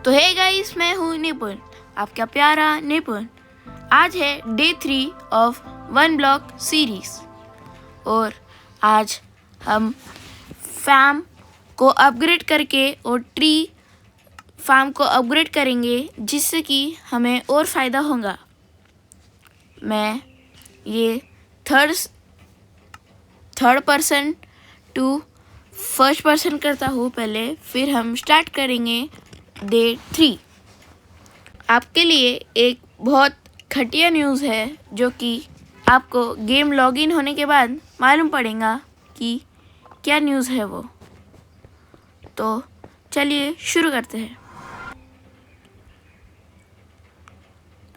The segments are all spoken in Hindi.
तो हे गाइस, मैं हूँ निपुण, आपका प्यारा निपुण। आज है day 3 of one block series और आज हम फार्म को अपग्रेड करके और ट्री फार्म को अपग्रेड करेंगे, जिससे कि हमें और फ़ायदा होगा। मैं ये third person to first person करता हूँ पहले, फिर हम स्टार्ट करेंगे डे 3। आपके लिए एक बहुत घटिया न्यूज़ है, जो कि आपको गेम लॉगिन होने के बाद मालूम पड़ेगा कि क्या न्यूज़ है वो। तो चलिए शुरू करते हैं।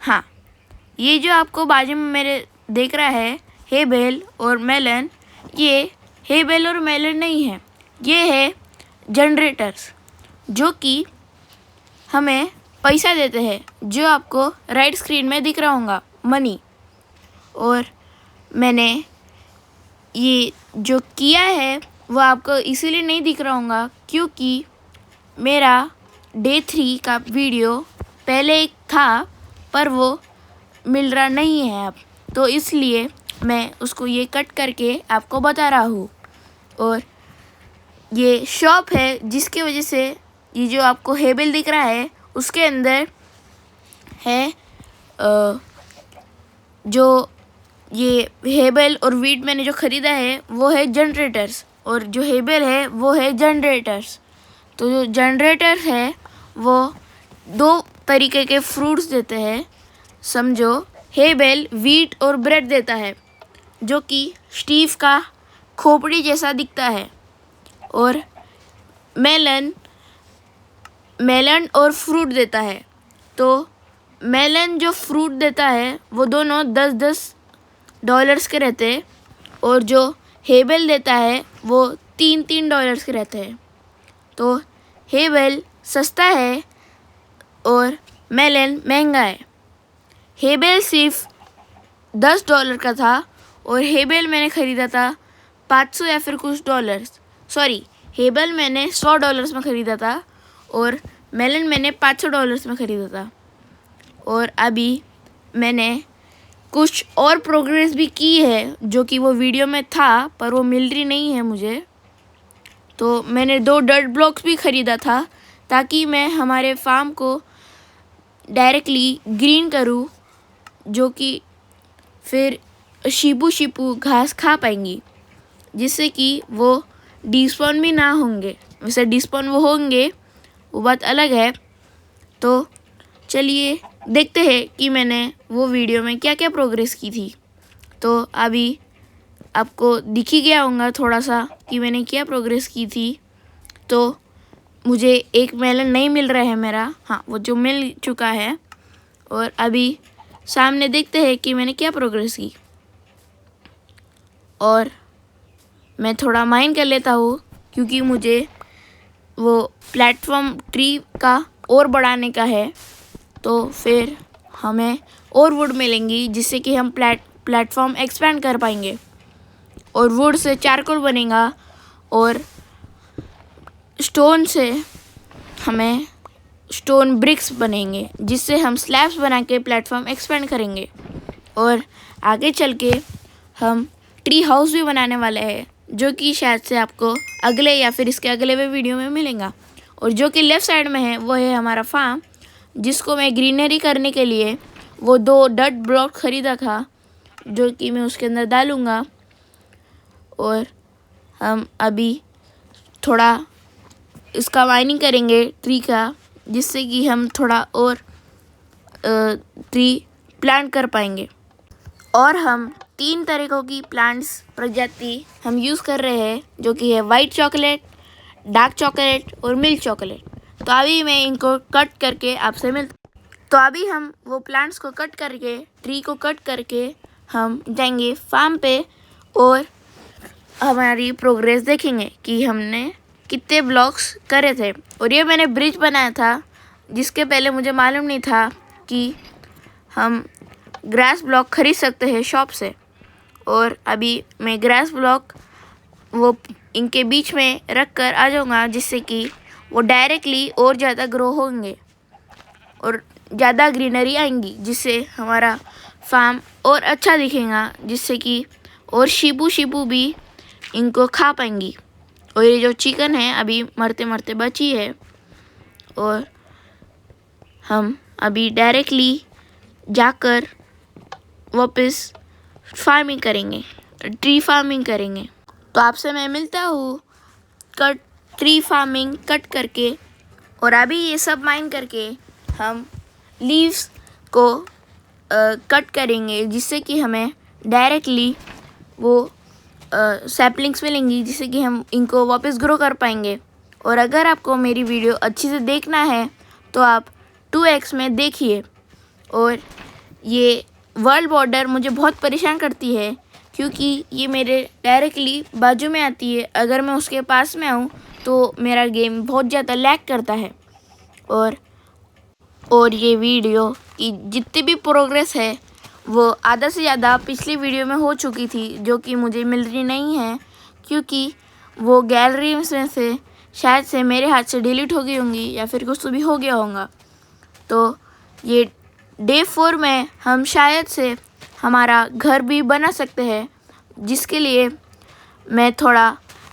हाँ, ये जो आपको बाजू में मेरे देख रहा है हे बेल और मेलन, ये हे बेल और मेलन नहीं है, ये है जनरेटर्स, जो कि हमें पैसा देते हैं, जो आपको राइट स्क्रीन में दिख रहा होगा, मनी। और मैंने ये जो किया है वो आपको इसीलिए नहीं दिख रहा होगा क्योंकि मेरा डे 3 का वीडियो पहले एक था, पर वो मिल रहा नहीं है अब, तो इसलिए मैं उसको ये कट करके आपको बता रहा हूँ। और ये शॉप है, जिसकी वजह से ये जो आपको हेबल दिख रहा है उसके अंदर है जो ये हेबल और वीट मैंने जो ख़रीदा है वो है जनरेटर्स, और जो हेबल है वो है जनरेटर्स। तो जो जनरेटर है वो 2 तरीके के फ्रूट्स देते हैं। समझो, हेबल वीट और ब्रेड देता है, जो कि स्टीव का खोपड़ी जैसा दिखता है, और मेलन और फ्रूट देता है। तो मेलन जो फ्रूट देता है वो दोनों $10 के रहते हैं, और जो हेबल देता है वो $3 के रहते हैं। तो हेबल सस्ता है और मेलन महंगा है। हेबल सिर्फ $10 का था, और हेबल मैंने ख़रीदा था 500 या फिर कुछ डॉलर्स, सॉरी, हेबल मैंने $100 में ख़रीदा था और मेलन मैंने $500 में ख़रीदा था। और अभी मैंने कुछ और प्रोग्रेस भी की है, जो कि वो वीडियो में था पर वो मिल रही नहीं है मुझे। तो मैंने 2 डर्ट ब्लॉक्स भी ख़रीदा था, ताकि मैं हमारे फार्म को डायरेक्टली ग्रीन करूँ, जो कि फिर शीपू घास खा पाएंगी, जिससे कि वो डिस्पॉन भी ना होंगे। वैसे डिस्पॉन वो होंगे, वो बात अलग है। तो चलिए देखते हैं कि मैंने वो वीडियो में क्या क्या प्रोग्रेस की थी। तो अभी आपको दिख ही गया होगा थोड़ा सा कि मैंने क्या प्रोग्रेस की थी। तो मुझे एक मेलन नहीं मिल रहा है मेरा, हाँ वो जो मिल चुका है। और अभी सामने देखते हैं कि मैंने क्या प्रोग्रेस की। और मैं थोड़ा माइन कर लेता हूँ, क्योंकि मुझे वो प्लेटफॉर्म ट्री का और बढ़ाने का है। तो फिर हमें और वुड मिलेंगी, जिससे कि हम प्लेटफॉर्म एक्सपेंड कर पाएंगे, और वुड से चारकोल बनेगा, और स्टोन से हमें स्टोन ब्रिक्स बनेंगे, जिससे हम स्लैब्स बना के प्लेटफॉर्म एक्सपेंड करेंगे। और आगे चल के हम ट्री हाउस भी बनाने वाले हैं, जो कि शायद से आपको अगले या फिर इसके अगले वीडियो में मिलेगा। और जो कि लेफ़्ट साइड में है वो है हमारा फार्म, जिसको मैं ग्रीनरी करने के लिए वो 2 डर्ट ब्लॉक ख़रीदा था, जो कि मैं उसके अंदर डालूँगा। और हम अभी थोड़ा इसका माइनिंग करेंगे ट्री का, जिससे कि हम थोड़ा और ट्री प्लांट कर पाएंगे। और हम 3 तरीक़ों की प्लांट्स प्रजाति हम यूज़ कर रहे हैं, जो कि है वाइट चॉकलेट, डार्क चॉकलेट और मिल्क चॉकलेट। तो अभी मैं इनको कट करके आपसे तो अभी हम वो प्लांट्स को कट करके, ट्री को कट करके हम जाएंगे फार्म पे, और हमारी प्रोग्रेस देखेंगे कि हमने कितने ब्लॉक्स करे थे। और ये मैंने ब्रिज बनाया था, जिसके पहले मुझे मालूम नहीं था कि हम ग्रास ब्लॉक खरीद सकते हैं शॉप से। और अभी मैं ग्रास ब्लॉक वो इनके बीच में रख कर आ जाऊँगा, जिससे कि वो डायरेक्टली और ज़्यादा ग्रो होंगे। और ज़्यादा ग्रीनरी आएंगी, जिससे हमारा फार्म और अच्छा दिखेगा, जिससे कि और शीपू भी इनको खा पाएंगी। और ये जो चिकन है अभी मरते मरते बची है, और हम अभी डायरेक्टली जाकर वापस फार्मिंग करेंगे, ट्री फार्मिंग करेंगे। तो आपसे मैं मिलता हूँ ट्री फार्मिंग कट करके। और अभी ये सब माइन करके हम लीव्स को कट करेंगे, जिससे कि हमें डायरेक्टली वो सैपलिंग्स मिलेंगी, जिससे कि हम इनको वापस ग्रो कर पाएंगे। और अगर आपको मेरी वीडियो अच्छे से देखना है तो आप 2x में देखिए। और ये वर्ल्ड बॉर्डर मुझे बहुत परेशान करती है, क्योंकि ये मेरे डायरेक्टली बाजू में आती है। अगर मैं उसके पास में आऊँ तो मेरा गेम बहुत ज़्यादा लैग करता है। और ये वीडियो की जितनी भी प्रोग्रेस है वो आधा से ज़्यादा पिछली वीडियो में हो चुकी थी, जो कि मुझे मिल रही नहीं है, क्योंकि वो गैलरी में से शायद से मेरे हाथ से डिलीट हो गई होंगी, या फिर कुछ तो भी हो गया होगा। तो ये डे 4 में हम शायद से हमारा घर भी बना सकते हैं, जिसके लिए मैं थोड़ा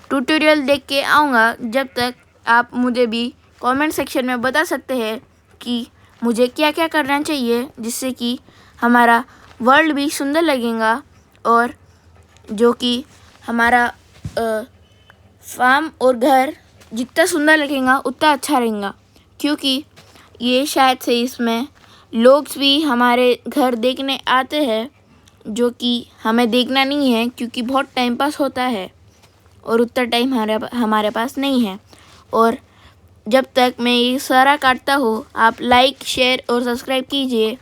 ट्यूटोरियल देख के आऊँगा। जब तक आप मुझे भी कमेंट सेक्शन में बता सकते हैं कि मुझे क्या क्या करना चाहिए, जिससे कि हमारा वर्ल्ड भी सुंदर लगेगा, और जो कि हमारा फार्म और घर जितना सुंदर लगेगा उतना अच्छा रहेगा। क्योंकि ये शायद से इसमें लोग भी हमारे घर देखने आते हैं, जो कि हमें देखना नहीं है, क्योंकि बहुत टाइम पास होता है और उतना टाइम हमारे पास नहीं है। और जब तक मैं ये सारा काटता हूँ, आप लाइक शेयर और सब्सक्राइब कीजिए।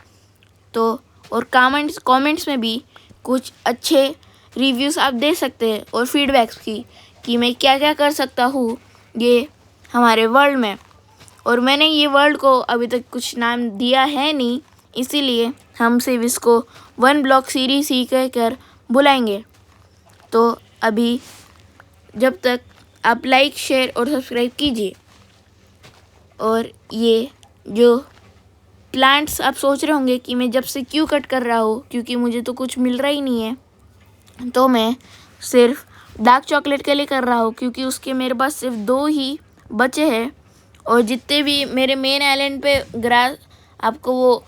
तो और कमेंट्स में भी कुछ अच्छे रिव्यूज़ आप दे सकते हैं, और फीडबैक्स की कि मैं क्या क्या कर सकता हूँ ये हमारे वर्ल्ड में। और मैंने ये वर्ल्ड को अभी तक कुछ नाम दिया है नहीं, इसीलिए हम सिर्फ इसको 1 ब्लॉक सीरीज़ ही कहकर बुलाएंगे। तो अभी जब तक आप लाइक शेयर और सब्सक्राइब कीजिए। और ये जो प्लांट्स आप सोच रहे होंगे कि मैं जब से क्यों कट कर रहा हूँ, क्योंकि मुझे तो कुछ मिल रहा ही नहीं है, तो मैं सिर्फ डार्क चॉकलेट के लिए कर रहा हूँ, क्योंकि उसके मेरे पास सिर्फ 2 ही बचे हैं। और जितने भी मेरे मेन आइलैंड पे ग्रास आपको वो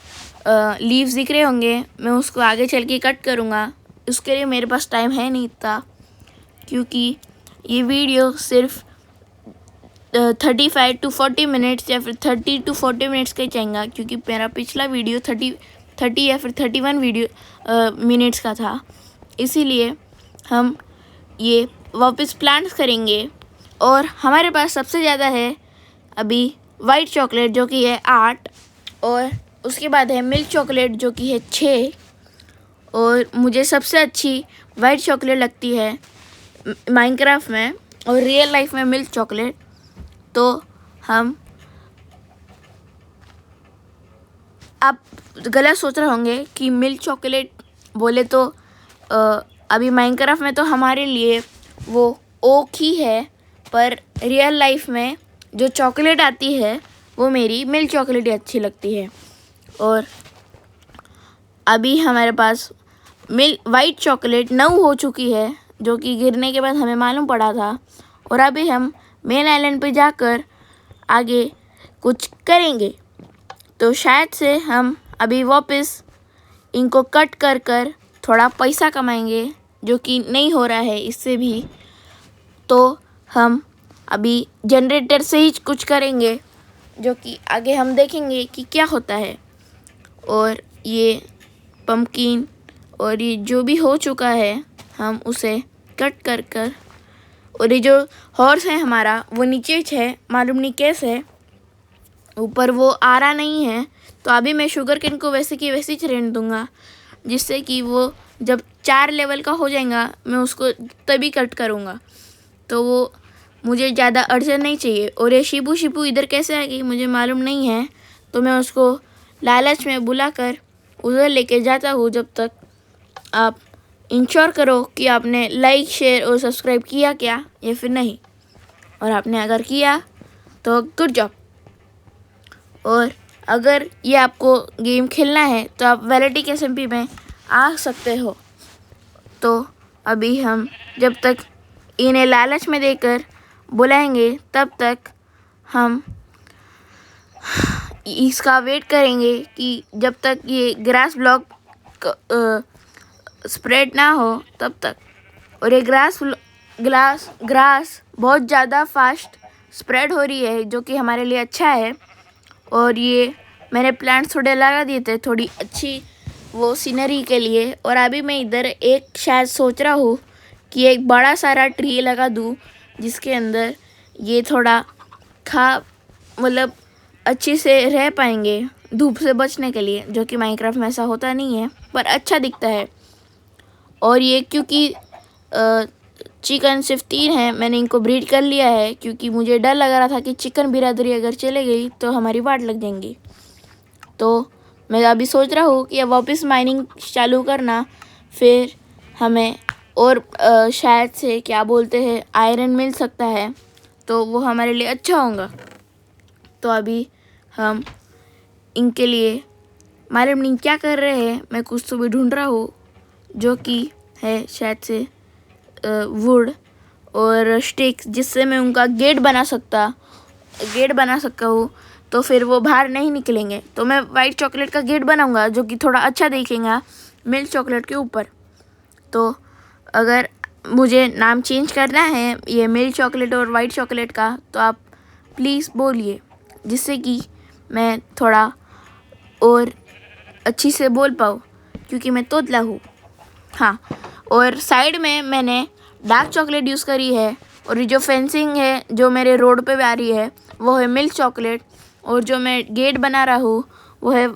लीव्स दिख रहे होंगे, मैं उसको आगे चल के कट करूँगा। उसके लिए मेरे पास टाइम है नहीं इतना, क्योंकि ये वीडियो सिर्फ 35 to 40 मिनट्स या फिर 30 to 40 मिनट्स का ही चाहिएगा, क्योंकि मेरा पिछला वीडियो 30 या फिर 31 मिनट्स का था। इसीलिए हम ये वापस प्लांट्स करेंगे। और हमारे पास सबसे ज़्यादा है अभी वाइट चॉकलेट, जो कि है 8, और उसके बाद है मिल्क चॉकलेट, जो कि है 6। और मुझे सबसे अच्छी वाइट चॉकलेट लगती है माइनक्राफ्ट में और रियल लाइफ में मिल्क चॉकलेट। तो हम आप गलत सोच रहे होंगे कि मिल्क चॉकलेट बोले तो अभी माइनक्राफ्ट में तो हमारे लिए वो ओक ही है, पर रियल लाइफ में जो चॉकलेट आती है वो मेरी मिल्क चॉकलेट ही अच्छी लगती है। और अभी हमारे पास वाइट चॉकलेट 9 हो चुकी है, जो कि गिरने के बाद हमें मालूम पड़ा था। और अभी हम मेन आइलैंड पे जाकर आगे कुछ करेंगे। तो शायद से हम अभी वापस इनको कट कर थोड़ा पैसा कमाएंगे, जो कि नहीं हो रहा है इससे भी। तो हम अभी जनरेटर से ही कुछ करेंगे, जो कि आगे हम देखेंगे कि क्या होता है। और ये पम्पकिन और ये जो भी हो चुका है, हम उसे कट कर और ये जो हॉर्स है हमारा वो नीचे है, मालूम नहीं कैसे ऊपर वो आ रहा नहीं है। तो अभी मैं शुगर केन को वैसे की वैसे ही रहने दूँगा, जिससे कि वो जब 4 लेवल का हो जाएगा मैं उसको तभी कट करूँगा। तो वो मुझे ज़्यादा अड़चन नहीं चाहिए। और ये शिपू इधर कैसे आ गई मुझे मालूम नहीं है, तो मैं उसको लालच में बुलाकर उधर लेके जाता हूँ। जब तक आप इंश्योर करो कि आपने लाइक शेयर और सब्सक्राइब किया क्या या फिर नहीं, और आपने अगर किया तो गुड जॉब। और अगर ये आपको गेम खेलना है तो आप वैलिडिक SMP में आ सकते हो। तो अभी हम जब तक इन्हें लालच में देकर बुलाएंगे तब तक हम इसका वेट करेंगे कि जब तक ये ग्रास ब्लॉक स्प्रेड ना हो तब तक। और ये ग्रास बहुत ज़्यादा फास्ट स्प्रेड हो रही है जो कि हमारे लिए अच्छा है। और ये मैंने प्लांट्स थोड़े लगा दिए थे थोड़ी अच्छी वो सीनरी के लिए। और अभी मैं इधर एक शायद सोच रहा हूँ कि एक बड़ा सारा ट्री लगा दूँ जिसके अंदर ये थोड़ा मतलब अच्छे से रह पाएंगे धूप से बचने के लिए, जो कि माइनक्राफ्ट में ऐसा होता नहीं है पर अच्छा दिखता है। और ये क्योंकि चिकन सिर्फ 3 है, मैंने इनको ब्रीड कर लिया है क्योंकि मुझे डर लग रहा था कि चिकन बिरादरी अगर चले गई तो हमारी वाट लग जाएंगी। तो मैं अभी सोच रहा हूँ कि अब वापस माइनिंग चालू करना, फिर हमें और शायद से क्या बोलते हैं आयरन मिल सकता है तो वो हमारे लिए अच्छा होगा। तो अभी हम इनके लिए मालूम नहीं क्या कर रहे हैं, मैं कुछ तो भी ढूंढ रहा हूँ जो कि है शायद से वुड और स्टिक्स, जिससे मैं उनका गेट बना सकता हूँ तो फिर वो बाहर नहीं निकलेंगे। तो मैं वाइट चॉकलेट का गेट बनाऊंगा जो कि थोड़ा अच्छा दिखेगा मिल्क चॉकलेट के ऊपर। तो अगर मुझे नाम चेंज करना है ये मिल्क चॉकलेट और वाइट चॉकलेट का तो आप प्लीज़ बोलिए, जिससे कि मैं थोड़ा और अच्छी से बोल पाऊँ क्योंकि मैं तोतला हूँ। हाँ, और साइड में मैंने डार्क चॉकलेट यूज़ करी है। और ये जो फेंसिंग है जो मेरे रोड पे आ रही है वो है मिल्क चॉकलेट। और जो मैं गेट बना रहा हूँ वो है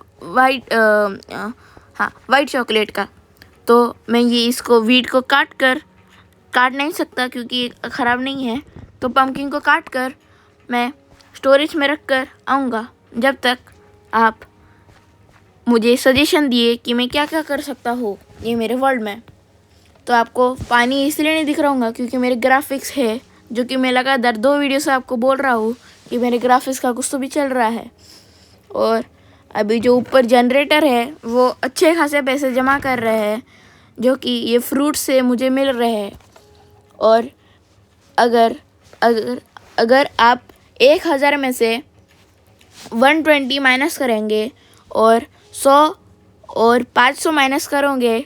वाइट चॉकलेट का। तो मैं ये इसको वीट को काट नहीं सकता क्योंकि ये ख़राब नहीं है, तो पम्पकिन को काट कर मैं स्टोरेज में रख कर आऊँगा जब तक आप मुझे सजेशन दिए कि मैं क्या क्या कर सकता हूँ ये मेरे वर्ल्ड में। तो आपको पानी इसलिए नहीं दिख रहा होगा क्योंकि मेरे ग्राफिक्स है, जो कि मैं लगातार 2 वीडियो से आपको बोल रहा हूँ कि मेरे ग्राफिक्स का कुछ तो भी चल रहा है। और अभी जो ऊपर जनरेटर है वो अच्छे खासे पैसे जमा कर रहे हैं जो कि ये फ्रूट से मुझे मिल रहे हैं। और अगर आप 1000 में से 120 माइनस करेंगे और 100 और 500 माइनस करोगे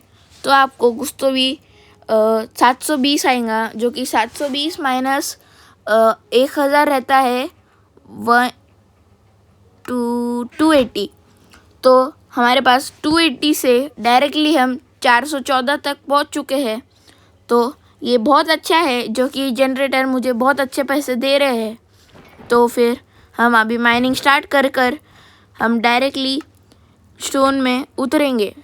तो आपको कुछ तो भी 720 आएगा, जो कि 720 माइनस 1000 रहता है 280। तो हमारे पास 280 से डायरेक्टली हम 414 तक पहुंच चुके हैं। तो ये बहुत अच्छा है जो कि जनरेटर मुझे बहुत अच्छे पैसे दे रहे हैं। तो फिर हम अभी माइनिंग स्टार्ट कर हम डायरेक्टली स्टोन में उतरेंगे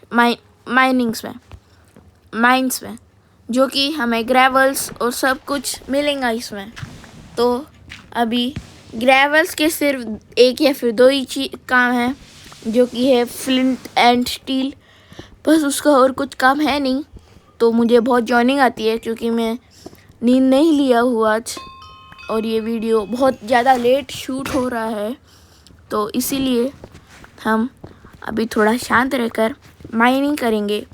माइंस में, जो कि हमें ग्रेवल्स और सब कुछ मिलेगा इसमें। तो अभी ग्रेवल्स के सिर्फ 1 या फिर 2 ही काम है, जो कि है फ्लिंट एंड स्टील, बस उसका और कुछ काम है नहीं। तो मुझे बहुत जॉइनिंग आती है क्योंकि मैं नींद नहीं लिया हूँ आज और ये वीडियो बहुत ज़्यादा लेट शूट हो रहा है। तो इसीलिए हम अभी थोड़ा शांत रहकर माइनिंग करेंगे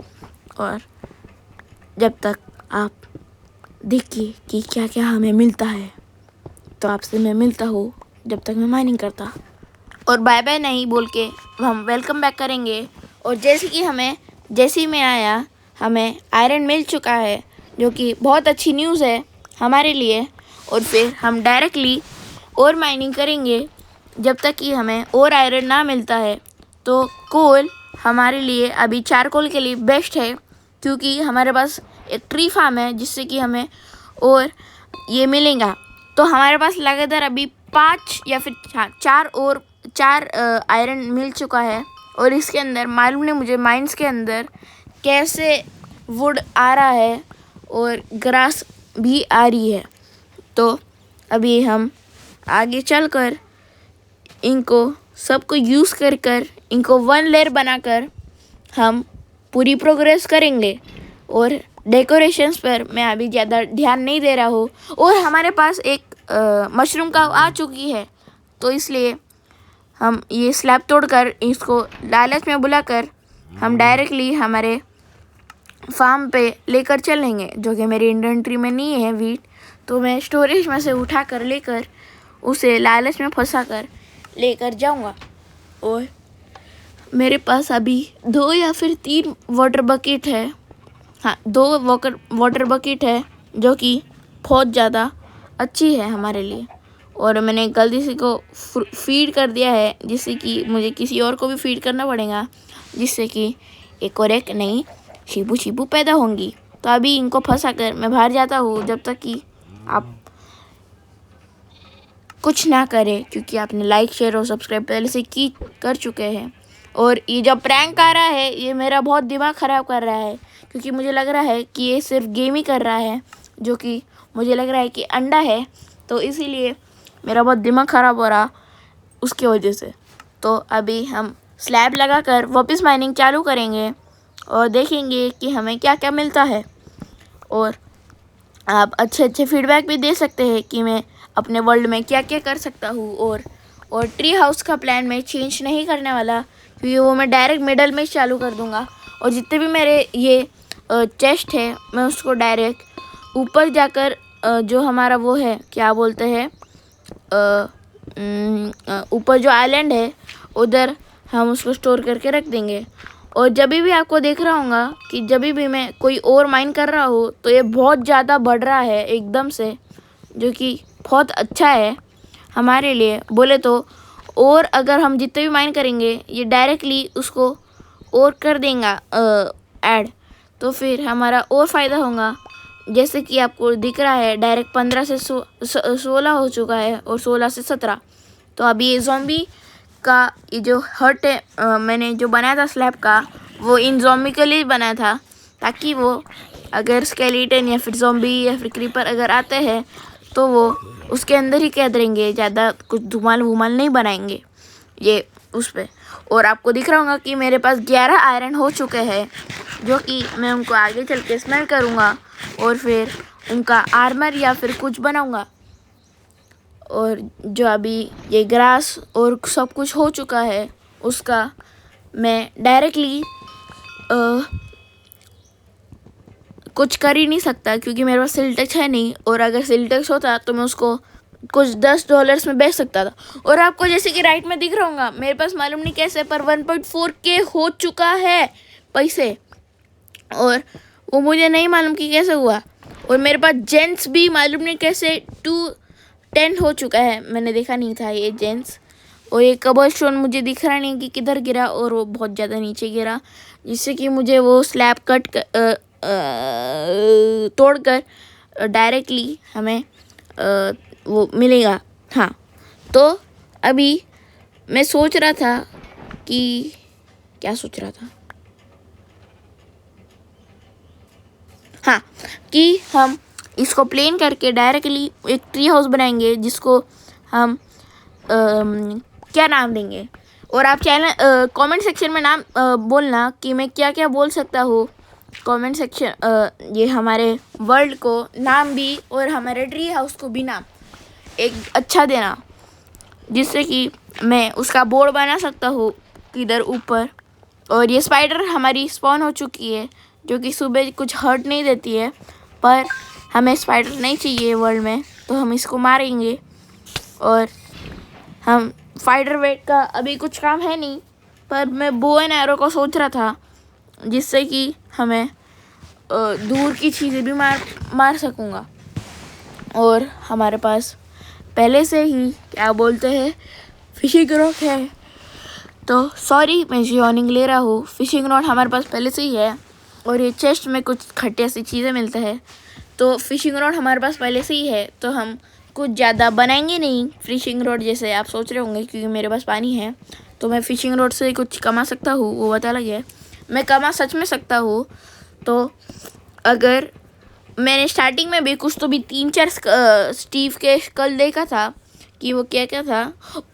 और जब तक आप देखिए कि क्या क्या हमें मिलता है। तो आपसे मैं मिलता हूँ जब तक मैं माइनिंग करता, और बाय बाय नहीं बोल के हम वेलकम बैक करेंगे। और जैसे ही मैं आया हमें आयरन मिल चुका है, जो कि बहुत अच्छी न्यूज़ है हमारे लिए। और फिर हम डायरेक्टली और माइनिंग करेंगे जब तक कि हमें और आयरन ना मिलता है। तो कोल हमारे लिए अभी चारकोल के लिए बेस्ट है क्योंकि हमारे पास एक ट्री फार्म है जिससे कि हमें और ये मिलेगा। तो हमारे पास लगातार अभी 5 या फिर 4 आयरन मिल चुका है। और इसके अंदर मालूम नहीं मुझे माइंस के अंदर कैसे वुड आ रहा है और ग्रास भी आ रही है। तो अभी हम आगे चलकर इनको सबको यूज़ कर इनको 1 लेयर बनाकर हम पूरी प्रोग्रेस करेंगे। और डेकोरेशंस पर मैं अभी ज़्यादा ध्यान नहीं दे रहा हूँ। और हमारे पास एक मशरूम का आ चुकी है, तो इसलिए हम ये स्लैब तोड़कर इसको लालच में बुलाकर हम डायरेक्टली हमारे फार्म पे लेकर चलेंगे, जो कि मेरी इन्वेंट्री में नहीं है वीट। तो मैं स्टोरेज में से उठा कर लेकर उसे लालच में फंसा कर लेकर जाऊंगा। और मेरे पास अभी 2 या फिर 3 वाटर बकेट है। हाँ, 2 वाटर बकेट है, जो कि बहुत ज़्यादा अच्छी है हमारे लिए। और मैंने गलती से को फीड कर दिया है, जिससे कि मुझे किसी और को भी फीड करना पड़ेगा, जिससे कि एक और एक नई शीबू पैदा होंगी। तो अभी इनको फंसा कर मैं बाहर जाता हूँ, जब तक कि आप कुछ ना करें, क्योंकि आपने लाइक शेयर और सब्सक्राइब पहले से कर चुके हैं। और ये जो प्रैंक आ रहा है, ये मेरा बहुत दिमाग ख़राब कर रहा है, क्योंकि मुझे लग रहा है कि ये सिर्फ गेम ही कर रहा है, जो कि मुझे लग रहा है कि अंडा है। तो इसीलिए मेरा बहुत दिमाग ख़राब हो रहा उसकी वजह से। तो अभी हम स्लैब लगा कर वापस माइनिंग चालू करेंगे और देखेंगे कि हमें क्या क्या मिलता है। और आप अच्छे फीडबैक भी दे सकते हैं कि मैं अपने वर्ल्ड में क्या क्या कर सकता हूँ। और ट्री हाउस का प्लान मैं चेंज नहीं करने वाला, क्योंकि वो मैं डायरेक्ट मिडल में चालू कर दूँगा। और जितने भी मेरे ये चेस्ट है, मैं उसको डायरेक्ट ऊपर जाकर जो हमारा वो है, क्या बोलते हैं, ऊपर जो आइलैंड है उधर हम उसको स्टोर करके रख देंगे। और जब भी आपको देख रहा होगा कि जब भी मैं कोई और माइन कर रहा हूँ, तो ये बहुत ज़्यादा बढ़ रहा है एकदम से, जो कि बहुत अच्छा है हमारे लिए बोले तो। और अगर हम जितने भी माइन करेंगे, ये डायरेक्टली उसको और कर देगा ऐड, तो फिर हमारा और फ़ायदा होगा। जैसे कि आपको दिख रहा है, डायरेक्ट 15 से 16 हो चुका है और 16 से 17। तो अभी ये ज़ॉम्बी का ये जो हट है, मैंने जो बनाया था स्लैब का, वो इन ज़ॉम्बी के लिए बनाया था, ताकि वो अगर स्केलेटन या फिर ज़ॉम्बी या फिर क्रीपर अगर आते हैं, तो वो उसके अंदर ही कैद रहेंगे, ज़्यादा कुछ धुमाल वुमाल नहीं बनाएंगे ये उस पर। और आपको दिख रहा होगा कि मेरे पास 11 आयरन हो चुके हैं, जो कि मैं उनको आगे चल के स्मेल करूँगा और फिर उनका आर्मर या फिर कुछ बनाऊँगा। और जो अभी ये ग्रास और सब कुछ हो चुका है, उसका मैं डायरेक्टली कुछ कर ही नहीं सकता, क्योंकि मेरे पास सिल्टेक्स है नहीं। और अगर सिल्टेक्स होता तो मैं उसको कुछ $10 में बेच सकता था। और आपको जैसे कि राइट में दिख रहा होगा, मेरे पास मालूम नहीं कैसे पर 1.4K हो चुका है पैसे, और वो मुझे नहीं मालूम कि कैसे हुआ। और मेरे पास जेंट्स भी मालूम नहीं कैसे 210 हो चुका है, मैंने देखा नहीं था ये जेंट्स। और ये कबलस्टोन मुझे दिख रहा नहीं कि किधर गिरा, और वो बहुत ज़्यादा नीचे गिरा, जिससे कि मुझे वो स्लैब तोड़कर डायरेक्टली हमें वो मिलेगा। हाँ, तो अभी मैं सोच रहा था कि क्या सोच रहा था, हाँ, कि हम इसको प्लेन करके डायरेक्टली एक ट्री हाउस बनाएंगे, जिसको हम क्या नाम देंगे। और आप चैनल कमेंट सेक्शन में नाम बोलना कि मैं क्या क्या बोल सकता हूँ। कमेंट सेक्शन ये हमारे वर्ल्ड को नाम भी और हमारे ट्री हाउस को भी नाम एक अच्छा देना, जिससे कि मैं उसका बोर्ड बना सकता हूँ किधर ऊपर। और ये स्पाइडर हमारी स्पॉन हो चुकी है, जो कि सुबह कुछ हर्ट नहीं देती है, पर हमें स्पाइडर नहीं चाहिए वर्ल्ड में, तो हम इसको मारेंगे। और हम फाइटर वेट का अभी कुछ काम है नहीं, पर मैं बो एंड एरो को सोच रहा था, जिससे कि हमें दूर की चीज़ें भी मार सकूँगा। और हमारे पास पहले से ही क्या बोलते हैं, फिशिंग रॉड है। तो सॉरी, मैं जॉइनिंग ले रहा हूँ। फिशिंग रॉड हमारे पास पहले से ही है, और ये चेस्ट में कुछ खट्टे सी चीज़ें मिलते हैं। तो फिशिंग रॉड हमारे पास पहले से ही है, तो हम कुछ ज़्यादा बनाएंगे नहीं फिशिंग रॉड जैसे आप सोच रहे होंगे, क्योंकि मेरे पास पानी है। तो मैं फिशिंग रॉड से कुछ कमा सकता हूँ, वो बता लगे, मैं कमा सच में सकता हूँ। तो अगर मैंने स्टार्टिंग में भी कुछ तो भी 3-4 स्टीव के कल देखा था कि वो क्या क्या था।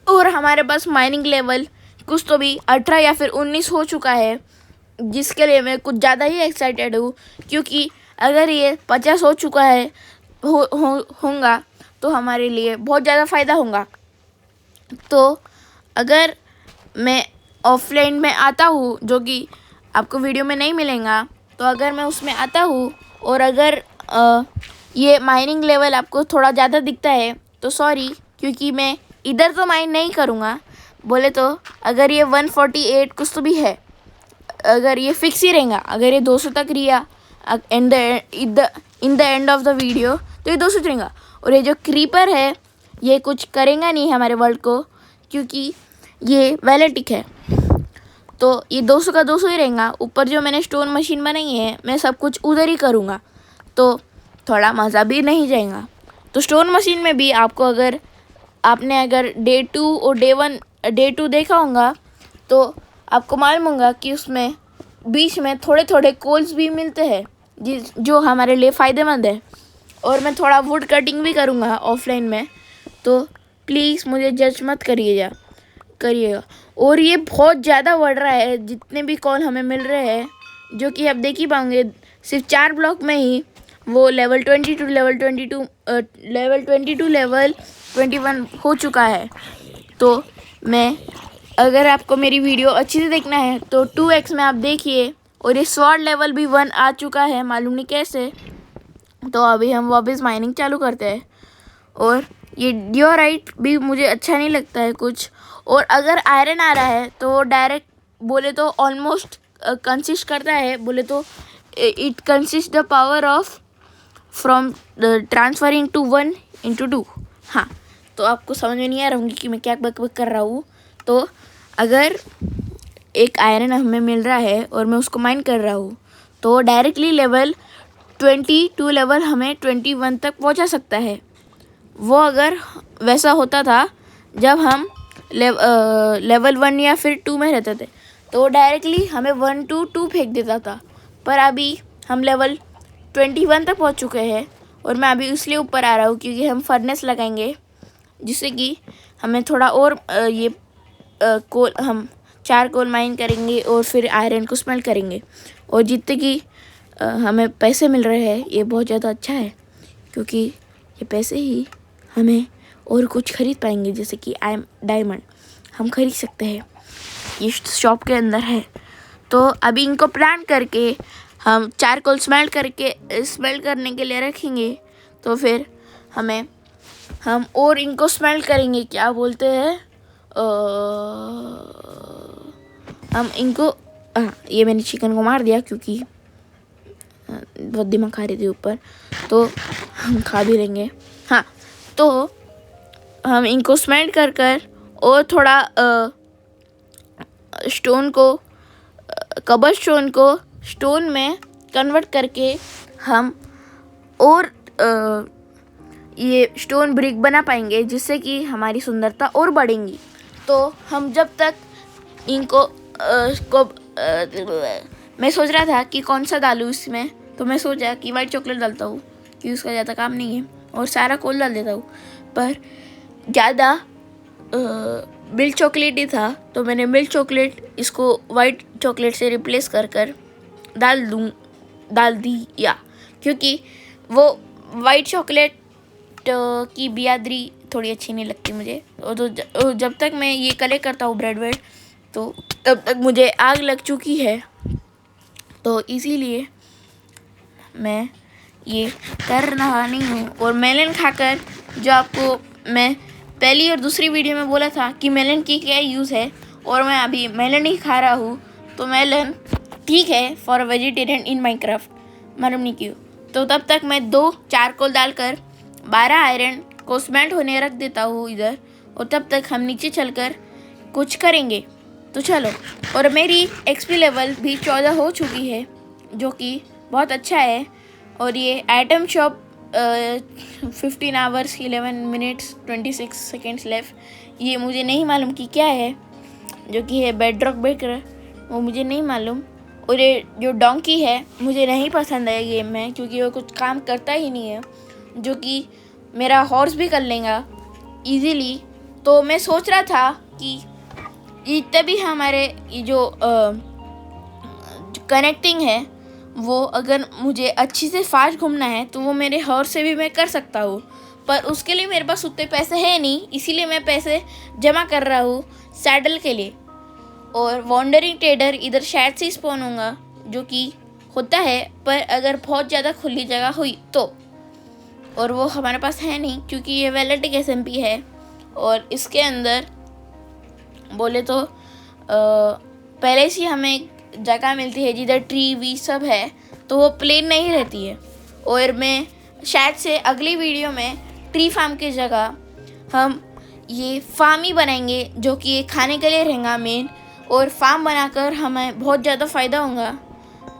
और हमारे पास माइनिंग लेवल कुछ तो भी 18 या फिर 19 हो चुका है, जिसके लिए मैं कुछ ज़्यादा ही एक्साइटेड हूँ, क्योंकि अगर ये 50 हो चुका है होगा तो हमारे लिए बहुत ज़्यादा फ़ायदा होगा। तो अगर मैं ऑफलाइन में आता हूँ, जो कि आपको वीडियो में नहीं मिलेगा, तो अगर मैं उसमें आता हूँ और अगर ये माइनिंग लेवल आपको थोड़ा ज़्यादा दिखता है तो सॉरी, क्योंकि मैं इधर तो माइन नहीं करूँगा। बोले तो अगर ये 148 कुछ तो भी है, अगर ये फिक्स ही रहेगा, अगर ये 200 तक रिया in the end of the video, तो ये 200 रहेगा। और ये जो क्रीपर है ये कुछ करेगा नहीं हमारे वर्ल्ड को, क्योंकि ये वैलेटिक है, तो ये 200 का 200 ही रहेगा। ऊपर जो मैंने स्टोन मशीन बनाई है मैं सब कुछ उधर ही करूँगा, तो थोड़ा मज़ा भी नहीं जाएगा। तो स्टोन मशीन में भी आपको अगर डे 2 और डे 2 देखा होगा तो आपको मालूम होगा कि उसमें बीच में थोड़े थोड़े कोल्स भी मिलते हैं जो हमारे लिए फ़ायदेमंद है। और मैं थोड़ा वुड कटिंग भी करूँगा ऑफलाइन में, तो प्लीज़ मुझे जज मत करिएगा। और ये बहुत ज़्यादा बढ़ रहा है, जितने भी कॉल हमें मिल रहे हैं, जो कि आप देख ही पाओगे सिर्फ 4 ब्लॉक में ही वो लेवल 22 लेवल 21 हो चुका है। तो मैं अगर आपको मेरी वीडियो अच्छे से देखना है तो 2x में आप देखिए। और ये स्वॉर्ड लेवल भी 1 आ चुका है, मालूम नहीं कैसे। तो अभी हम वापस माइनिंग चालू करते हैं। और ये डियोराइट भी मुझे अच्छा नहीं लगता है कुछ। और अगर आयरन आ रहा है तो डायरेक्ट बोले तो ऑलमोस्ट कंसिस्ट करता है, बोले तो it consist the power of from transferring to 1 into 2। हाँ, तो आपको समझ में नहीं आ रहा होंगी कि मैं क्या बक कर रहा हूँ। तो अगर एक आयरन हमें मिल रहा है और मैं उसको माइन कर रहा हूँ, तो डायरेक्टली लेवल 22 लेवल हमें 21 तक पहुँचा सकता है। वो अगर वैसा होता था जब हम लेवल 1 या फिर 2 में रहते थे, तो वो डायरेक्टली हमें 1 to 2 फेंक देता था। पर अभी हम लेवल 21 तक पहुंच चुके हैं। और मैं अभी इसलिए ऊपर आ रहा हूँ क्योंकि हम फर्नेस लगाएंगे, जिससे कि हमें थोड़ा और कोल, हम 4 कोल माइन करेंगे और फिर आयरन को स्मेल्ट करेंगे। और जितने कि हमें पैसे मिल रहे हैं ये बहुत ज़्यादा अच्छा है, क्योंकि ये पैसे ही हमें और कुछ खरीद पाएंगे, जैसे कि डायमंड हम खरीद सकते हैं, ये शॉप के अंदर है। तो अभी इनको प्लान करके हम 4 कोल स्मेल्ट करने के लिए रखेंगे। तो फिर हम और इनको स्मेल्ट करेंगे, क्या बोलते हैं हम इनको, ये मैंने चिकन को मार दिया क्योंकि बहुत दिमाग खा रही थी ऊपर, तो हम खा भी लेंगे। हाँ, तो हम इनको स्मेल्ट कर और थोड़ा कबर स्टोन को स्टोन में कन्वर्ट करके हम और ये स्टोन ब्रिक बना पाएंगे, जिससे कि हमारी सुंदरता और बढ़ेंगी। तो हम जब तक इनको मैं सोच रहा था कि कौन सा डालूँ इसमें, तो मैं सोचा कि वाइट चॉकलेट डालता हूँ कि उसका ज़्यादा काम नहीं है, और सारा कोल डाल देता हूँ। पर ज़्यादा मिल्क चॉकलेट ही था, तो मैंने मिल्क चॉकलेट इसको वाइट चॉकलेट से रिप्लेस कर डाल दिया, क्योंकि वो वाइट चॉकलेट की बियादरी थोड़ी अच्छी नहीं लगती मुझे। तो जब तक मैं ये कलेक्ट करता हूँ ब्रेड तो तब तक मुझे आग लग चुकी है, तो इसीलिए मैं ये कर रहा नहीं हूँ। और मेलन खाकर, जो आपको मैं पहली और दूसरी वीडियो में बोला था कि मेलन की क्या यूज़ है, और मैं अभी मेलन ही खा रहा हूँ। तो मेलन ठीक है फॉर वेजिटेरियन इन माइनक्राफ्ट, मालूम नहीं क्यों। तो तब तक मैं 2 चारकोल डालकर 12 आयरन को स्मेल्ट होने रख देता हूँ इधर, और तब तक हम नीचे चलकर कुछ करेंगे। तो चलो, और मेरी एक्सपी लेवल भी 14 हो चुकी है, जो कि बहुत अच्छा है। और ये item shop 15 hours 11 minutes 26 seconds left, ये मुझे नहीं मालूम कि क्या है, जो कि है बेडरॉक ब्रेकर, वो मुझे नहीं मालूम। और ये जो डोंकी है मुझे नहीं पसंद है गेम में, क्योंकि वो कुछ काम करता ही नहीं है, जो कि मेरा हॉर्स भी कर लेगा इजीली। तो मैं सोच रहा था कि जितने भी हमारे ये जो कनेक्टिंग है, वो अगर मुझे अच्छी से फास्ट घूमना है तो वो मेरे हॉर्स से भी मैं कर सकता हूँ। पर उसके लिए मेरे पास उतने पैसे हैं नहीं, इसीलिए मैं पैसे जमा कर रहा हूँ सैडल के लिए। और वॉन्डरिंग ट्रेडर इधर शायद से स्पॉन होगा, जो कि होता है, पर अगर बहुत ज़्यादा खुली जगह हुई तो। और वो हमारे पास है नहीं, क्योंकि ये वैलेटिक SMP है और इसके अंदर बोले तो पहले से हमें एक जगह मिलती है जिधर ट्री वी सब है, तो वो प्लेन नहीं रहती है। और मैं शायद से अगली वीडियो में ट्री फार्म की जगह हम ये फार्म ही बनाएंगे, जो कि ये खाने के लिए रहेगा मेन। और फार्म बनाकर हमें बहुत ज़्यादा फ़ायदा होगा,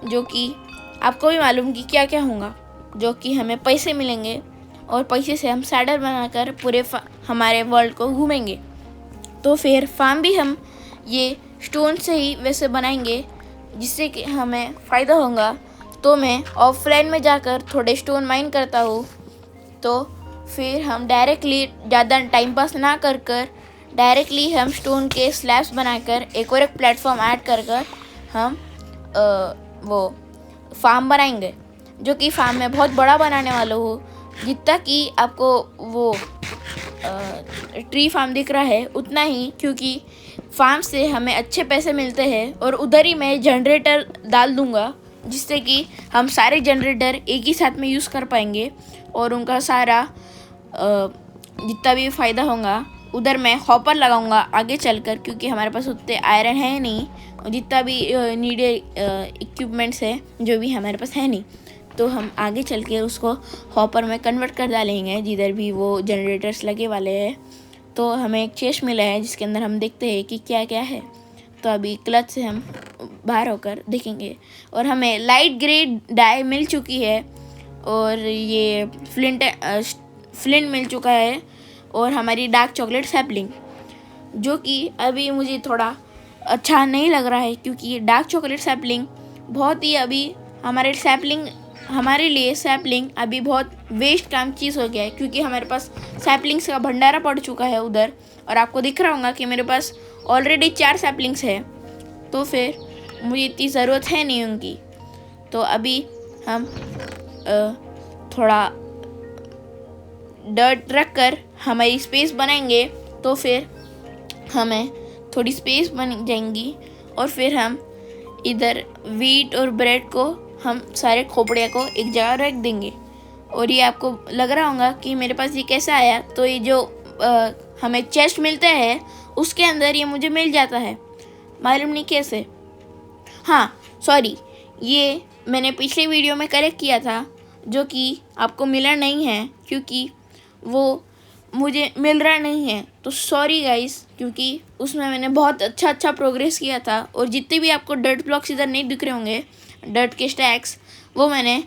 जो कि आपको भी मालूम कि क्या क्या होगा, जो कि हमें पैसे मिलेंगे और पैसे से हम सैडल बनाकर पूरे हमारे वर्ल्ड को घूमेंगे। तो फिर फार्म भी हम ये स्टोन से ही वैसे बनाएंगे, जिससे कि हमें फ़ायदा होगा। तो मैं ऑफलाइन में जाकर थोड़े स्टोन माइन करता हूँ, तो फिर हम डायरेक्टली ज़्यादा टाइम पास ना कर डायरेक्टली हम स्टोन के स्लैब्स बनाकर एक और एक प्लेटफॉर्म ऐड कर हम वो फार्म बनाएंगे, जो कि फार्म में बहुत बड़ा बनाने वाला हूँ। जितना कि आपको वो ट्री फार्म दिख रहा है उतना ही, क्योंकि फार्म से हमें अच्छे पैसे मिलते हैं। और उधर ही मैं जनरेटर डाल दूँगा, जिससे कि हम सारे जनरेटर एक ही साथ में यूज़ कर पाएंगे और उनका सारा जितना भी फ़ायदा होगा उधर मैं हॉपर लगाऊंगा आगे चलकर, क्योंकि हमारे पास उतने आयरन है नहीं और जितना भी नीडेड इक्विपमेंट्स है जो भी हमारे पास है नहीं, तो हम आगे चल के उसको हॉपर में कन्वर्ट कर डालेंगे जिधर भी वो जनरेटर्स लगे वाले हैं। तो हमें एक चेस्ट मिला है जिसके अंदर हम देखते हैं कि क्या क्या है। तो अभी क्लच से हम बाहर होकर देखेंगे। और हमें लाइट ग्रे डाई मिल चुकी है और ये फ्लिंट मिल चुका है और हमारी डार्क चॉकलेट सैपलिंग, जो कि अभी मुझे थोड़ा अच्छा नहीं लग रहा है, क्योंकि ये डार्क चॉकलेट सैपलिंग बहुत ही अभी हमारे लिए सैपलिंग अभी बहुत वेस्ट काम चीज़ हो गया है, क्योंकि हमारे पास सैपलिंग्स का भंडारा पड़ चुका है उधर। और आपको दिख रहा होगा कि मेरे पास ऑलरेडी 4 सैपलिंग्स है, तो फिर मुझे इतनी ज़रूरत है नहीं उनकी। तो अभी हम थोड़ा डर्ट रख कर हमारी स्पेस बनाएंगे, तो फिर हमें थोड़ी स्पेस बन जाएंगी। और फिर हम इधर वीट और ब्रेड को हम सारे खोपड़िया को एक जगह रख देंगे। और ये आपको लग रहा होगा कि मेरे पास ये कैसा आया, तो ये जो हमें चेस्ट मिलता है उसके अंदर ये मुझे मिल जाता है, मालूम नहीं कैसे। हाँ सॉरी, ये मैंने पिछले वीडियो में करेक्ट किया था, जो कि आपको मिला नहीं है, क्योंकि वो मुझे मिल रहा नहीं है। तो सॉरी गाइस, क्योंकि उसमें मैंने बहुत अच्छा प्रोग्रेस किया था। और जितने भी आपको डर्ट ब्लॉक्स इधर नहीं दिख रहे होंगे, डर्ट के स्टैक्स, वो मैंने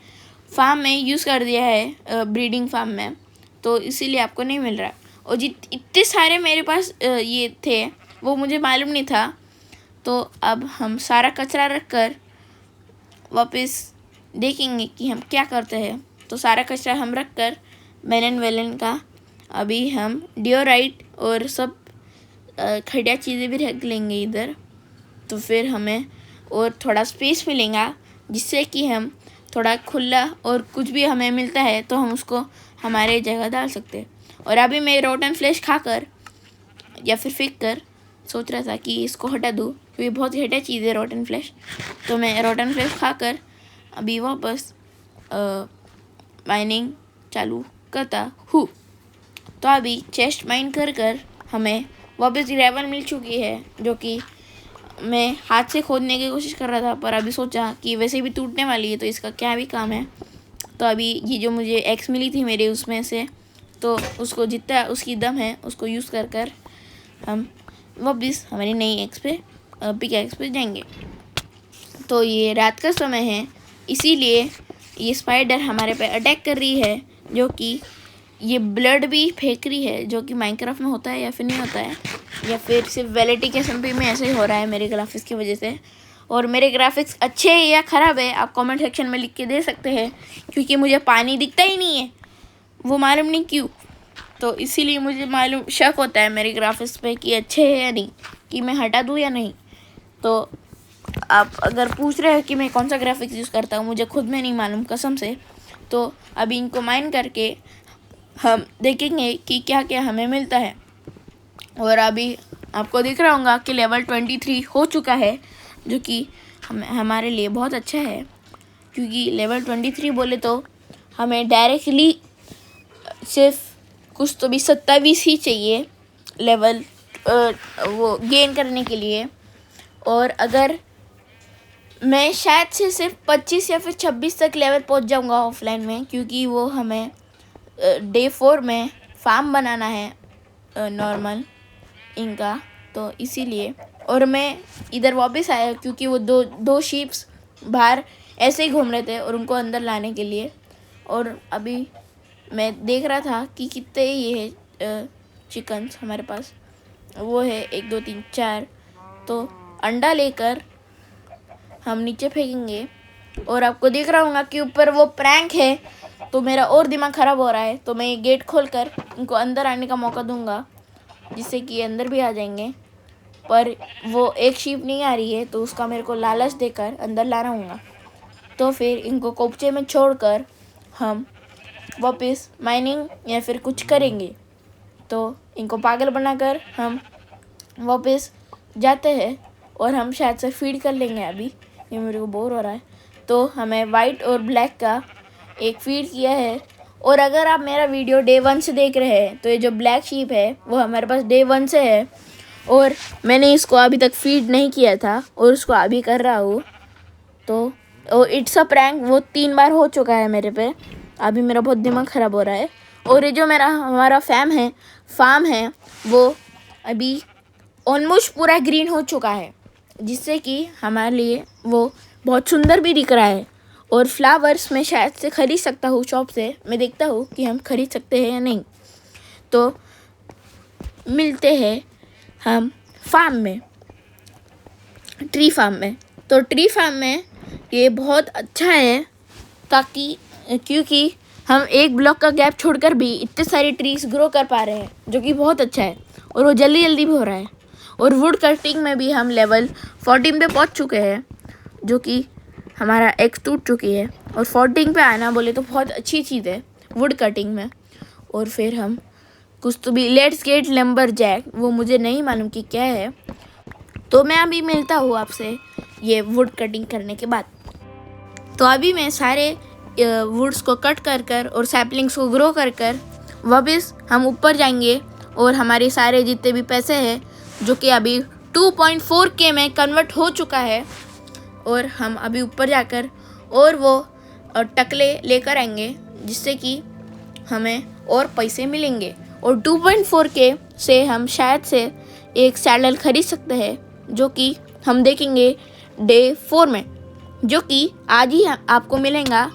फार्म में यूज़ कर दिया है, ब्रीडिंग फार्म में, तो इसीलिए आपको नहीं मिल रहा। और इतने सारे मेरे पास ये थे, वो मुझे मालूम नहीं था। तो अब हम सारा कचरा रख कर वापस देखेंगे कि हम क्या करते हैं। तो सारा कचरा हम रख कर मेलन वेलन का अभी हम डिओराइट और सब खड़िया चीज़ें भी रख लेंगे इधर। तो फिर हमें और थोड़ा स्पेस मिलेगा, जिससे कि हम थोड़ा खुला और कुछ भी हमें मिलता है तो हम उसको हमारे जगह डाल सकते हैं। और अभी मैं रोटन फ्लेश खाकर या फिर फेंक कर सोच रहा था कि इसको हटा दूँ, क्योंकि बहुत ही घटिया चीज़ है रोटन फ्लेश। तो मैं रोटन फ्लेश खाकर अभी वापस माइनिंग चालू करता हूँ। तो अभी चेस्ट माइन कर हमें वापस ग्रेवल मिल चुकी है, जो कि मैं हाथ से खोदने की कोशिश कर रहा था, पर अभी सोचा कि वैसे भी टूटने वाली है तो इसका क्या भी काम है। तो अभी ये जो मुझे एक्स मिली थी मेरे उसमें से, तो उसको जितना उसकी दम है उसको यूज़ कर हम वापस हमारी नई एक्स पे पिक एक्स पे जाएंगे। तो ये रात का समय है, इसीलिए ये स्पाइडर हमारे पे अटैक कर रही है, जो कि ये ब्लड भी फेंक रही है, जो कि माइनक्राफ्ट में होता है या फिर नहीं होता है, या फिर सिर्फ वैलिटी के SMP में ऐसे ही हो रहा है मेरे ग्राफिक्स की वजह से। और मेरे ग्राफिक्स अच्छे हैं या ख़राब है आप कमेंट सेक्शन में लिख के दे सकते हैं, क्योंकि मुझे पानी दिखता ही नहीं है, वो मालूम नहीं क्यों। तो इसीलिए मुझे मालूम शक होता है मेरे ग्राफिक्स पे कि अच्छे है या नहीं, कि मैं हटा दूँ या नहीं। तो आप अगर पूछ रहे हो कि मैं कौन सा ग्राफिक्स यूज़ करता हूँ, मुझे खुद में नहीं मालूम कसम से। तो अभी इनको माइन करके हम देखेंगे कि क्या क्या हमें मिलता है। और अभी आपको दिख रहा होगा कि लेवल 23 हो चुका है, जो कि हमारे लिए बहुत अच्छा है, क्योंकि लेवल 23 बोले तो हमें डायरेक्टली सिर्फ कुछ तो भी 27 ही चाहिए लेवल वो गेन करने के लिए। और अगर मैं शायद से सिर्फ 25 या फिर 26 तक लेवल पहुंच जाऊंगा ऑफलाइन में, क्योंकि वो हमें डे 4 में फार्म बनाना है नॉर्मल इनका, तो इसीलिए। और मैं इधर वापस आया क्योंकि वो दो शीप्स बाहर ऐसे ही घूम रहे थे और उनको अंदर लाने के लिए। और अभी मैं देख रहा था कि कितने ये है चिकन्स हमारे पास। वो है 1 2 3 4। तो अंडा लेकर हम नीचे फेंकेंगे। और आपको दिख रहा होगा कि ऊपर वो प्रैंक है, तो मेरा और दिमाग ख़राब हो रहा है। तो मैं ये गेट खोलकर इनको अंदर आने का मौका दूंगा, जिससे कि अंदर भी आ जाएंगे। पर वो एक शीप नहीं आ रही है, तो उसका मेरे को लालच देकर अंदर लाना होगा। तो फिर इनको कोपचे में छोड़कर हम वापस माइनिंग या फिर कुछ करेंगे। तो इनको पागल बनाकर हम वापस जाते हैं और हम शायद से फीड कर लेंगे। अभी ये मेरे को बोर हो रहा है, तो हमें वाइट और ब्लैक का एक फीड किया है। और अगर आप मेरा वीडियो डे 1 से देख रहे हैं, तो ये जो ब्लैक शीप है वो हमारे पास डे 1 से है, और मैंने इसको अभी तक फीड नहीं किया था और उसको अभी कर रहा हूँ। तो इट्स अ प्रैंक, वो 3 बार हो चुका है मेरे पे। अभी मेरा बहुत दिमाग ख़राब हो रहा है। और ये जो हमारा फार्म है वो अभी ऑलमोस्ट पूरा ग्रीन हो चुका है, जिससे कि हमारे लिए वो बहुत सुंदर भी दिख रहा है। और फ्लावर्स मैं शायद से ख़रीद सकता हूँ शॉप से। मैं देखता हूँ कि हम खरीद सकते हैं या नहीं। तो मिलते हैं हम फार्म में, ट्री फार्म में। तो ट्री फार्म में ये बहुत अच्छा है, क्योंकि हम एक ब्लॉक का गैप छोड़कर भी इतने सारे ट्रीज ग्रो कर पा रहे हैं, जो कि बहुत अच्छा है। और वो जल्दी जल्दी भी हो रहा है। और वुड कटिंग में भी हम लेवल 14 पे पहुंच चुके हैं, जो कि हमारा एक्स टूट चुकी है। और 14 पे आना बोले तो बहुत अच्छी चीज़ है वुड कटिंग में। और फिर हम कुछ तो भी लेट्स गेट लम्बर जैक, वो मुझे नहीं मालूम कि क्या है। तो मैं अभी मिलता हूँ आपसे ये वुड कटिंग करने के बाद। तो अभी मैं सारे वुड्स को कट कर और सैपलिंग्स को ग्रो कर वापस हम ऊपर जाएंगे। और हमारे सारे जितने भी पैसे हैं, जो कि अभी 2.4K में कन्वर्ट हो चुका है, और हम अभी ऊपर जाकर और वो टकले लेकर आएंगे, जिससे कि हमें और पैसे मिलेंगे। और 2.4K से हम शायद से एक सैडल खरीद सकते हैं, जो कि हम देखेंगे डे 4 में, जो कि आज ही आपको मिलेगा,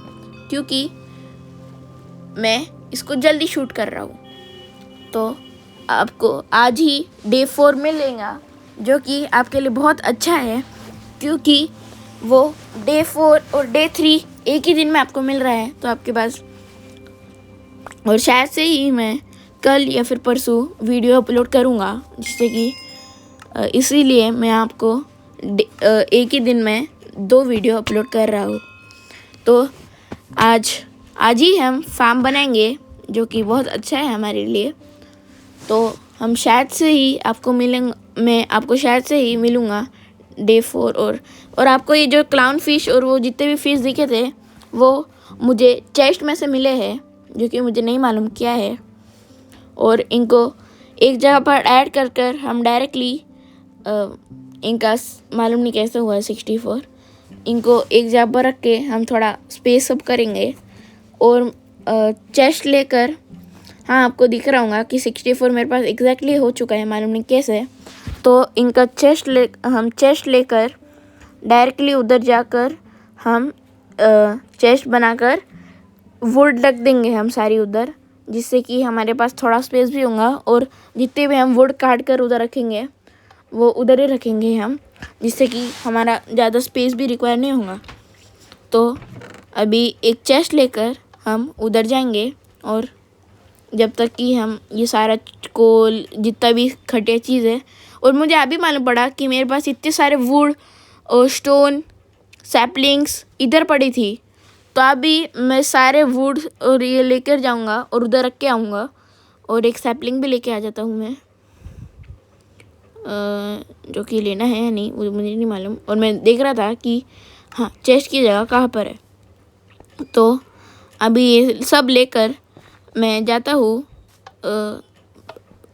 क्योंकि मैं इसको जल्दी शूट कर रहा हूँ। तो आपको आज ही डे 4 मिलेगा, जो कि आपके लिए बहुत अच्छा है, क्योंकि वो डे 4 और डे 3 एक ही दिन में आपको मिल रहा है। तो आपके पास, और शायद से ही मैं कल या फिर परसों वीडियो अपलोड करूँगा, जिससे कि इसीलिए मैं आपको एक ही दिन में 2 वीडियो अपलोड कर रहा हूँ। तो आज ही हम फार्म बनाएंगे, जो कि बहुत अच्छा है हमारे लिए। तो हम शायद से ही आपको मैं आपको शायद से ही मिलूँगा डे 4। और आपको ये जो क्लाउन फिश और वो जितने भी फिश दिखे थे, वो मुझे चेस्ट में से मिले हैं, जो कि मुझे नहीं मालूम क्या है। और इनको एक जगह पर ऐड कर हम डायरेक्टली इनका मालूम नहीं कैसे हुआ है 64, इनको एक जगह पर रख के हम थोड़ा स्पेस अप करेंगे। और चेस्ट लेकर, हाँ आपको दिख रहा होगा कि 64 मेरे पास एग्जैक्टली हो चुका है, मालूम नहीं कैसे। तो इनका हम चेस्ट लेकर डायरेक्टली उधर जाकर हम चेस्ट बनाकर वुड रख देंगे हम सारी उधर, जिससे कि हमारे पास थोड़ा स्पेस भी होगा। और जितने भी हम वुड काट कर उधर रखेंगे, वो उधर ही रखेंगे हम, जिससे कि हमारा ज़्यादा स्पेस भी रिक्वायर नहीं होगा। तो अभी एक चेस्ट लेकर हम उधर जाएंगे, और जब तक कि हम ये सारा कोल जितना भी खटिया चीज़ है। और मुझे अभी मालूम पड़ा कि मेरे पास इतने सारे वुड और स्टोन सैपलिंग्स इधर पड़ी थी। तो अभी मैं सारे वुड और ये लेकर जाऊंगा और उधर रख के आऊँगा। और एक सैपलिंग भी लेके आ जाता हूँ मैं। जो कि लेना है या नहीं वो मुझे नहीं मालूम। और मैं देख रहा था कि हाँ चेस्ट की जगह कहाँ पर है। तो अभी ये सब लेकर मैं जाता हूँ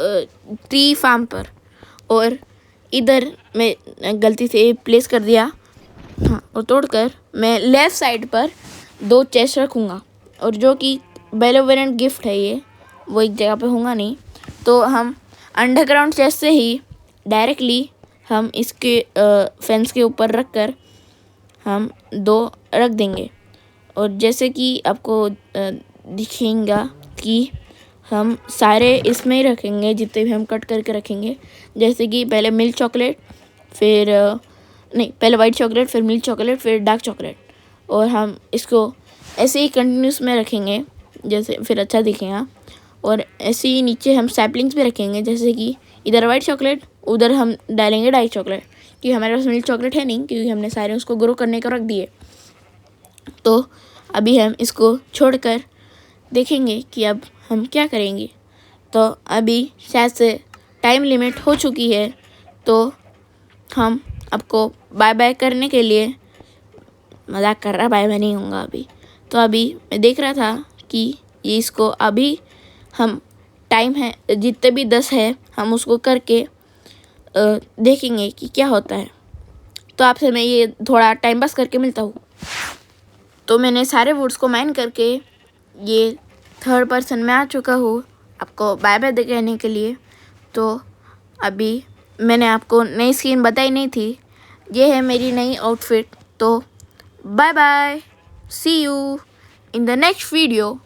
ट्री फार्म पर। और इधर मैं गलती से प्लेस कर दिया, हाँ, और तोड़कर मैं लेफ़्ट साइड पर 2 चेस्ट रखूँगा। और जो कि बेलोवेरेंट गिफ्ट है ये, वो एक जगह पे होगा नहीं। तो हम अंडरग्राउंड चेस्ट से ही डायरेक्टली हम इसके फेंस के ऊपर रख कर हम 2 रख देंगे। और जैसे कि आपको दिखेगा कि हम सारे इसमें ही रखेंगे जितने भी हम कट करके रखेंगे। जैसे कि पहले मिल्क चॉकलेट, फिर नहीं, पहले वाइट चॉकलेट, फिर मिल्क चॉकलेट, फिर डार्क चॉकलेट। और हम इसको ऐसे ही कंटिन्यूस में रखेंगे जैसे फिर अच्छा दिखेगा। और ऐसे ही नीचे हम सैपलिंग्स भी रखेंगे, जैसे कि इधर वाइट चॉकलेट, उधर हम डालेंगे डार्क चॉकलेट, क्योंकि हमारे पास मिल्क चॉकलेट है नहीं, क्योंकि हमने सारे उसको ग्रो करने को रख दिए। तो अभी हम इसको छोड़कर देखेंगे कि अब हम क्या करेंगे। तो अभी शायद से टाइम लिमिट हो चुकी है, तो हम आपको बाय बाय करने के लिए, मजाक कर रहा, बाय बाय नहीं होगा अभी। तो अभी मैं देख रहा था कि ये इसको अभी हम टाइम है जितने भी 10 है हम उसको करके देखेंगे कि क्या होता है। तो आपसे मैं ये थोड़ा टाइम पास करके मिलता हूँ। तो मैंने सारे वुड्स को माइन करके ये 3rd पर्सन में आ चुका हूँ आपको बाय बाय कहने के लिए। तो अभी मैंने आपको नई स्किन बताई नहीं थी, ये है मेरी नई आउटफिट। तो bye bye, see you in the next video.